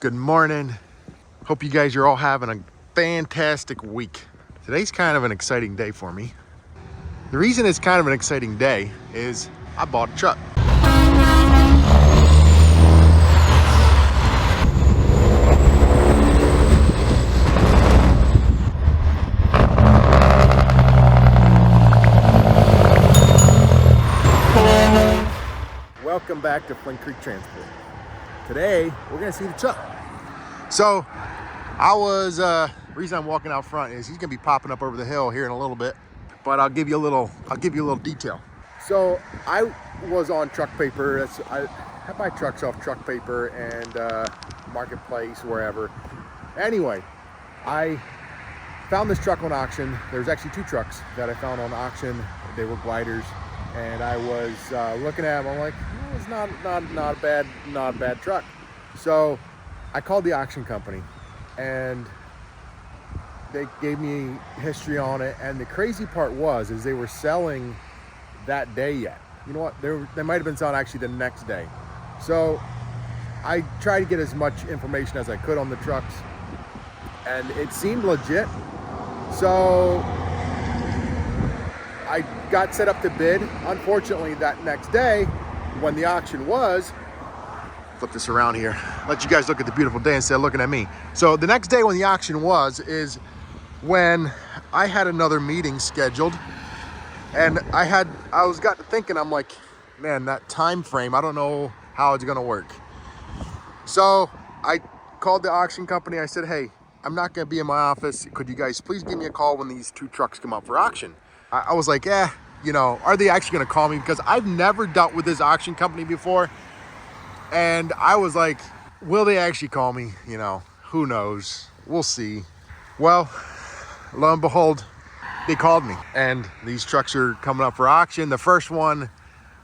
Good morning. Hope you guys are all having a fantastic week. Today's kind of an exciting day for me. The reason it's kind of an exciting day is I bought a truck. Welcome back to Flint Creek Transport. Today, we're gonna see the truck. So, reason I'm walking out front is he's gonna be popping up over the hill here in a little bit, but I'll give you a little detail. So, I was on Truck Paper. I buy trucks off Truck Paper and Marketplace, wherever. Anyway, I found this truck on auction. There's actually two trucks that I found on auction. They were gliders, and I was looking at them. I'm like, oh, it's not a bad truck. So I called the auction company, and they gave me history on it. And the crazy part is they were selling that day yet. You know what? They might have been selling actually the next day. So I tried to get as much information as I could on the trucks, and it seemed legit. So I got set up to bid. Unfortunately, that next day, when the auction was, flip this around here, let you guys look at the beautiful day instead of looking at me. So the next day when the auction is when I had another meeting scheduled, and I got to thinking, I'm like, man, that time frame, I don't know how it's gonna work. So I called the auction company. I said, hey, I'm not gonna be in my office. Could you guys please give me a call when these two trucks come up for auction? I was like, are they actually gonna call me? Because I've never dealt with this auction company before. And I was like, will they actually call me? Who knows? We'll see. Well, lo and behold, they called me. And these trucks are coming up for auction. The first one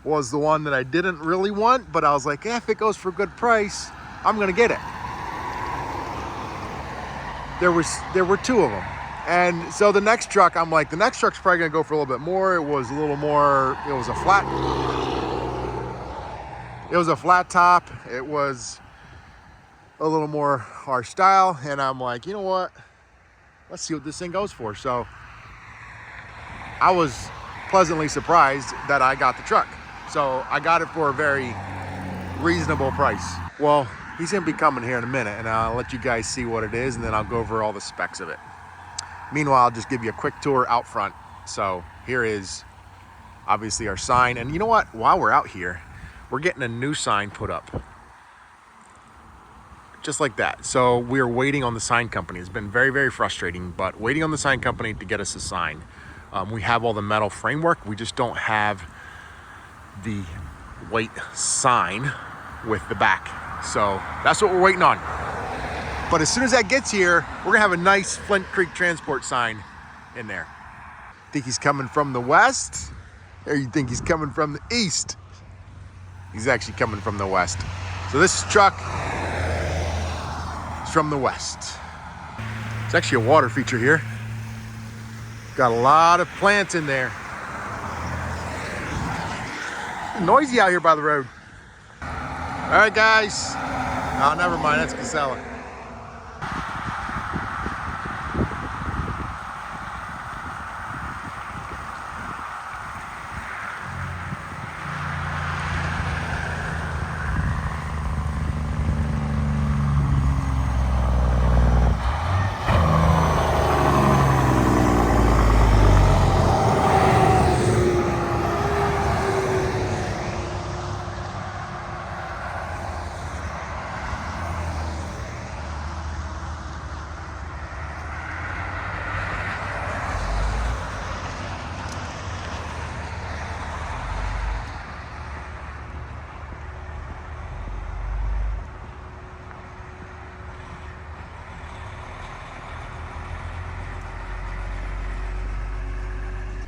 was the one that I didn't really want, but I was like, if it goes for a good price, I'm gonna get it. There were two of them. And so the next truck, I'm like, the next truck's probably gonna go for a little bit more. It was a flat top. It was a little more our style. And I'm like, you know what? Let's see what this thing goes for. So I was pleasantly surprised that I got the truck. So I got it for a very reasonable price. Well, he's gonna be coming here in a minute, and I'll let you guys see what it is, and then I'll go over all the specs of it. Meanwhile, I'll just give you a quick tour out front. So here is obviously our sign. And you know what? While we're out here, we're getting a new sign put up. Just like that. So we're waiting on the sign company. It's been very, very frustrating, but waiting on the sign company to get us a sign. We have all the metal framework. We just don't have the white sign with the back. So that's what we're waiting on. But as soon as that gets here, we're gonna have a nice Flint Creek Transport sign in there. Think he's coming from the west? Or you think he's coming from the east? He's actually coming from the west. So this truck is from the west. It's actually a water feature here. Got a lot of plants in there. Noisy out here by the road. All right, guys. Oh, never mind, that's Casella.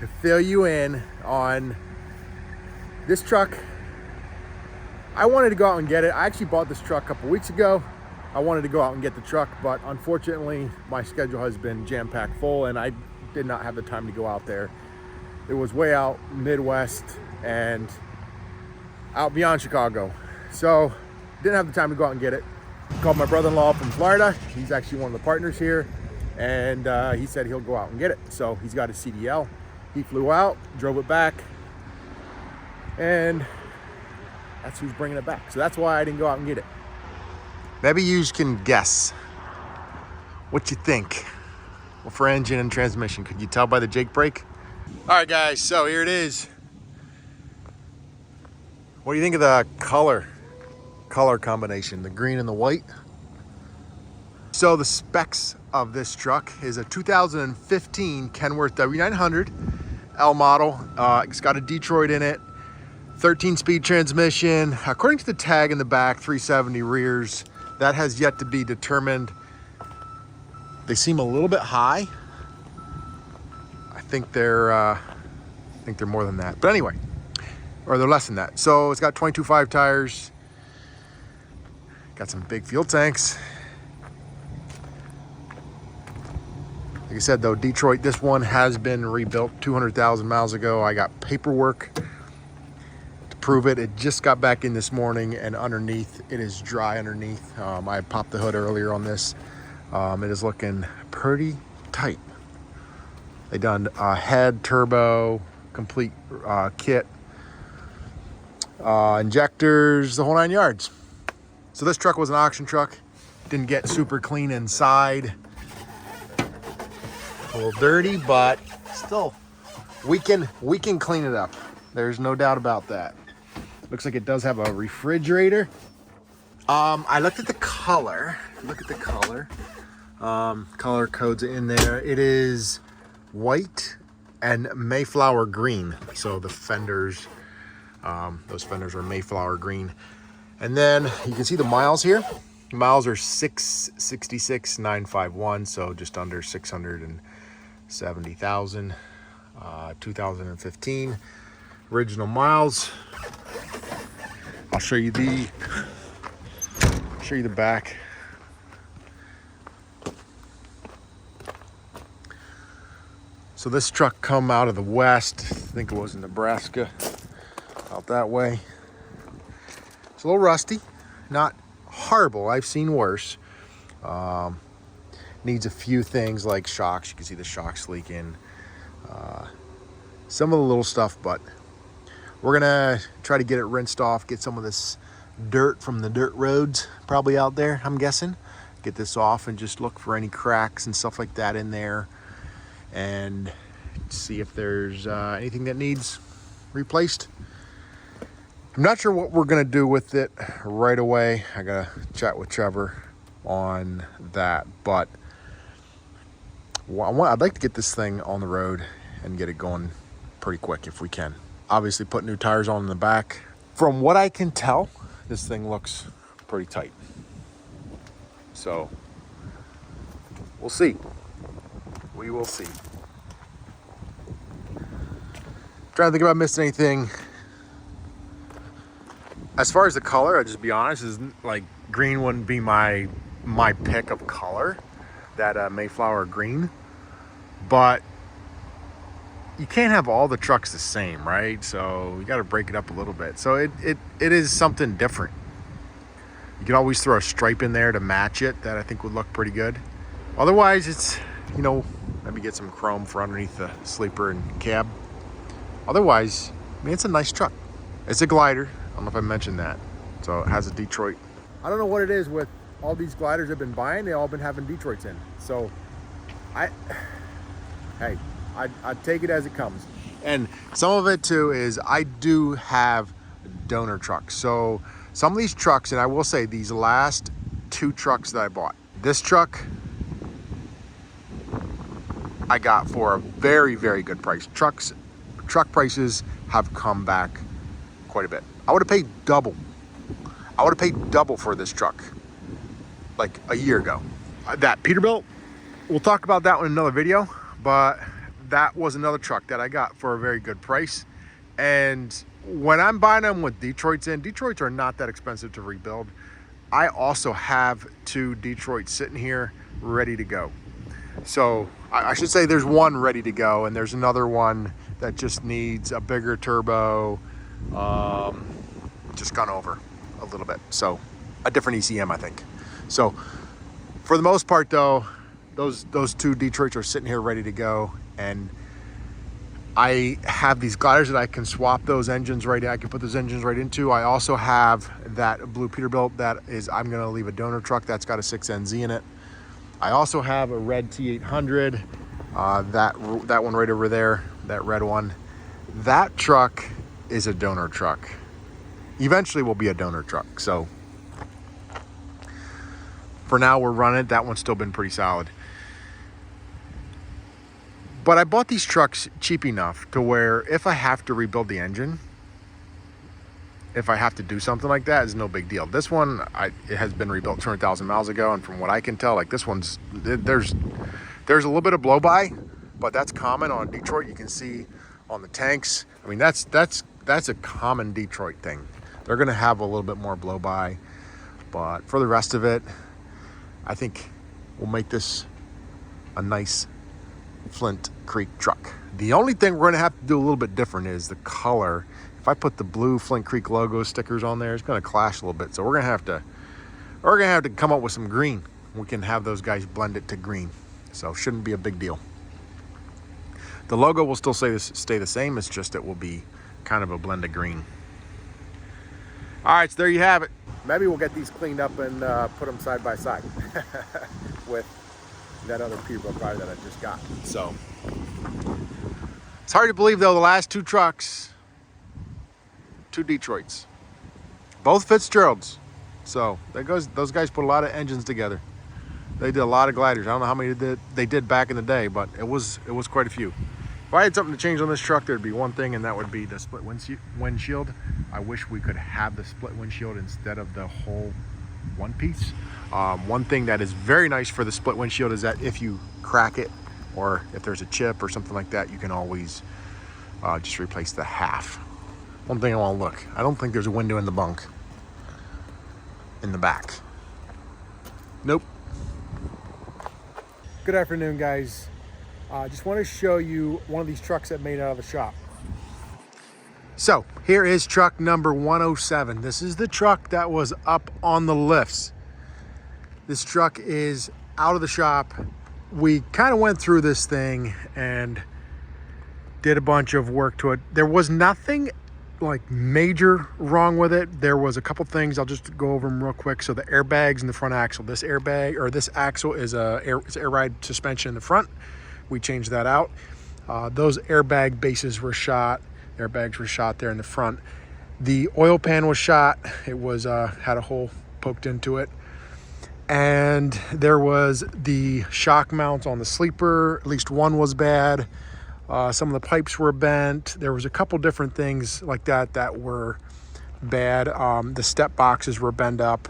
To fill you in on this truck, I wanted to go out and get it. I actually bought this truck a couple weeks ago. I wanted to go out and get the truck, but unfortunately my schedule has been jam-packed full and I did not have the time to go out there. It was way out Midwest and out beyond Chicago. So didn't have the time to go out and get it. Called my brother-in-law from Florida. He's actually one of the partners here, and he said he'll go out and get it. So he's got his CDL. He flew out, drove it back, and that's who's bringing it back. So that's why I didn't go out and get it. Maybe you can guess what you think. Well, for engine and transmission, could you tell by the Jake brake? All right, guys, so here it is. What do you think of the color combination, the green and the white? So the specs of this truck is a 2015 Kenworth W900 L model. It's got a Detroit in it, 13-speed transmission. According to the tag in the back, 370 rears. That has yet to be determined. They seem a little bit high. I think they're more than that. But anyway, or they're less than that. So it's got 22.5 tires. Got some big fuel tanks. Like I said though, Detroit, this one has been rebuilt 200,000 miles ago. I got paperwork to prove it. It just got back in this morning, and underneath, it is dry underneath. I popped the hood earlier on this. It is looking pretty tight. They done head, turbo, complete kit, injectors, the whole 9 yards. So this truck was an auction truck. Didn't get super clean inside. A little dirty, but still, we can clean it up. There's no doubt about that. Looks like it does have a refrigerator. I looked at the color. Look at the color. Color codes in there. It is white and Mayflower green. So the fenders, those fenders are Mayflower green. And then you can see the miles here. Miles are 666,951, so just under 670,000. 2015 original miles. I'll show you the back. So this truck come out of the west. I think it was in Nebraska, out that way. It's a little rusty, not horrible. I've seen worse. Needs a few things like shocks. You can see the shocks leaking. Some of the little stuff, but we're gonna try to get it rinsed off, get some of this dirt from the dirt roads probably out there, I'm guessing. Get this off and just look for any cracks and stuff like that in there, and see if there's anything that needs replaced. I'm not sure what we're gonna do with it right away. I gotta chat with Trevor on that, but I'd like to get this thing on the road and get it going pretty quick if we can. Obviously put new tires on in the back. From what I can tell, this thing looks pretty tight. So we'll see. We will see. Trying to think if I missed anything. As far as the color, I'll just be honest, is like green wouldn't be my pick of color, that Mayflower green. But you can't have all the trucks the same, right? So you got to break it up a little bit. So it is something different. You can always throw a stripe in there to match it. That I think would look pretty good. Otherwise, it's, you know, maybe get some chrome for underneath the sleeper and cab. Otherwise, I mean, it's a nice truck. It's a glider. I don't know if I mentioned that. So it has a Detroit. I don't know what it is with all these gliders I've been buying. They all been having Detroits in. So I'd take it as it comes. And some of it too is I do have donor trucks. So some of these trucks, and I will say these last two trucks that I bought, this truck I got for a very, very good price. Truck prices have come back quite a bit. I would have paid double. I would have paid double for this truck like a year ago. That Peterbilt, we'll talk about that one in another video, but that was another truck that I got for a very good price. And when I'm buying them with Detroits in, Detroits are not that expensive to rebuild. I also have two Detroits sitting here ready to go. So I should say there's one ready to go, and there's another one that just needs a bigger turbo, just gone over a little bit. So a different ECM, I think. So for the most part though, those two Detroits are sitting here ready to go, and I have these gliders that I can swap those engines right in. I can put those engines right into. I also have that blue Peterbilt that is, I'm gonna leave a donor truck that's got a 6NZ in it. I also have a red T800, that one right over there, that red one. That truck is a donor truck. Eventually will be a donor truck. So for now we're running it. That one's still been pretty solid. But I bought these trucks cheap enough to where if I have to rebuild the engine, if I have to do something like that, it's no big deal. This one, it has been rebuilt 200,000 miles ago, and from what I can tell, like this one's, there's a little bit of blow by, but that's common on Detroit. You can see on the tanks. I mean, that's a common Detroit thing. They're gonna have a little bit more blow by, but for the rest of it, I think we'll make this a nice Flint Creek truck. The only thing we're gonna have to do a little bit different is the color. If I put the blue Flint Creek logo stickers on there, it's gonna clash a little bit. So we're gonna have to come up with some green. We can have those guys blend it to green. So shouldn't be a big deal. The logo will still stay the same. It's just it will be kind of a blend of green. All right, so there you have it. Maybe we'll get these cleaned up and put them side by side with that other Peterbilt car that I just got. So it's hard to believe though, the last two trucks, two Detroits, both Fitzgeralds. So there goes, those guys put a lot of engines together. They did a lot of gliders. I don't know how many they did back in the day, but it was quite a few. If I had something to change on this truck, there'd be one thing, and that would be the split windshield. I wish we could have the split windshield instead of the whole one piece. One thing that is very nice for the split windshield is that if you crack it, or if there's a chip or something like that, you can always just replace the half. One thing I want to look, I don't think there's a window in the bunk in the back. Nope. Good afternoon, guys. Just want to show you one of these trucks that made out of the shop. So here is truck number 107. This is the truck that was up on the lifts. This truck is out of the shop. We kind of went through this thing and did a bunch of work to it. There was nothing like major wrong with it. There was a couple things. I'll just go over them real quick. So the airbags in the front axle. This airbag, or this axle, is it's air ride suspension in the front. We changed that out. Those airbag bases were shot. Airbags were shot there in the front. The oil pan was shot. It was had a hole poked into it. And there was the shock mounts on the sleeper. At least one was bad. Some of the pipes were bent. There was a couple different things like that that were bad. The step boxes were bent up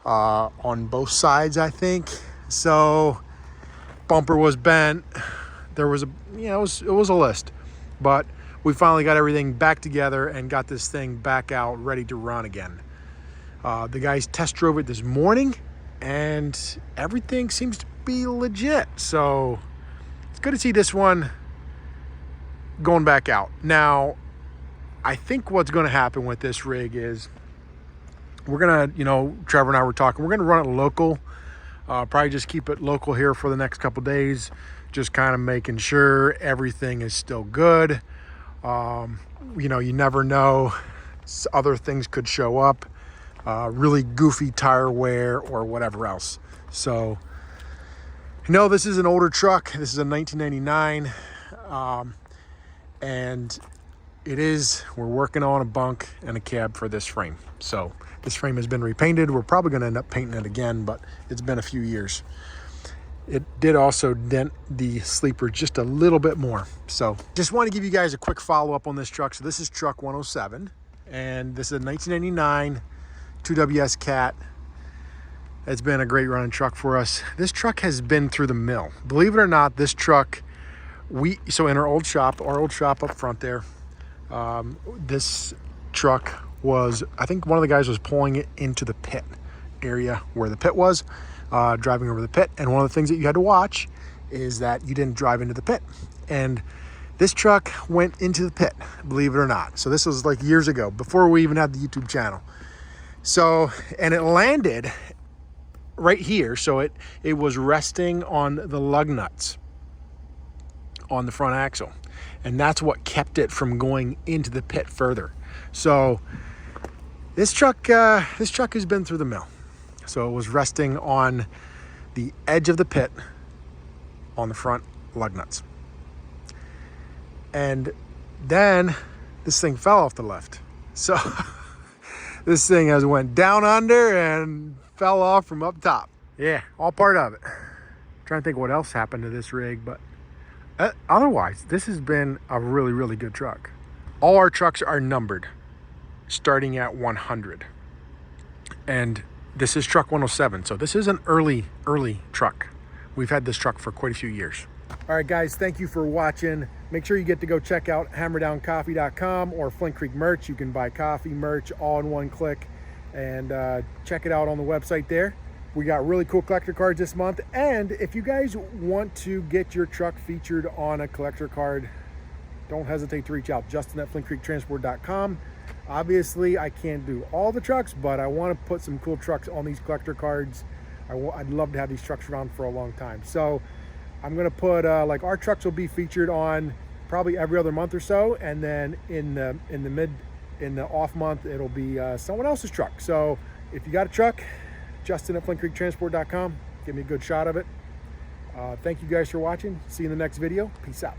on both sides, I think. So bumper was bent. There was it was a list, but we finally got everything back together and got this thing back out ready to run again. The guys test drove it this morning and everything seems to be legit. So it's good to see this one going back out. Now, I think what's going to happen with this rig is we're going to, Trevor and I were talking, we're going to run it local. Probably just keep it local here for the next couple days, just kind of making sure everything is still good. You never know, other things could show up, really goofy tire wear or whatever else. So, this is an older truck. This is a 1999, and we're working on a bunk and a cab for this frame. So this frame has been repainted. We're probably going to end up painting it again, but it's been a few years. It did also dent the sleeper just a little bit more. So just want to give you guys a quick follow-up on this truck. So this is truck 107, and this is a 1999 2WS Cat. It's been a great running truck for us. This truck has been through the mill. Believe it or not, this truck, so in our old shop up front there, this truck was, I think one of the guys was pulling it into the pit area where the pit was, driving over the pit. And one of the things that you had to watch is that you didn't drive into the pit. And this truck went into the pit, believe it or not. So this was like years ago, before we even had the YouTube channel. So, and it landed right here. So it was resting on the lug nuts on the front axle. And that's what kept it from going into the pit further. So this truck has been through the mill. So it was resting on the edge of the pit on the front lug nuts. And then this thing fell off the lift. So this thing has went down under and fell off from up top. Yeah, all part of it. Trying to think what else happened to this rig, but otherwise, this has been a really, really good truck. All our trucks are numbered, starting at 100. And this is truck 107, so this is an early truck. We've had this truck for quite a few years. All right, guys, thank you for watching. Make sure you get to go check out hammerdowncoffee.com or Flint Creek merch. You can buy coffee, merch, all in one click, and check it out on the website there. We got really cool collector cards this month, and if you guys want to get your truck featured on a collector card, don't hesitate to reach out. Justin at flintcreektransport.com. Obviously, I can't do all the trucks, but I want to put some cool trucks on these collector cards. I'd love to have these trucks around for a long time. So I'm going to put, like, our trucks will be featured on probably every other month or so, and then in the off month, it'll be someone else's truck. So if you got a truck, Justin at flintcreektransport.com. Give me a good shot of it. Thank you guys for watching. See you in the next video. Peace out.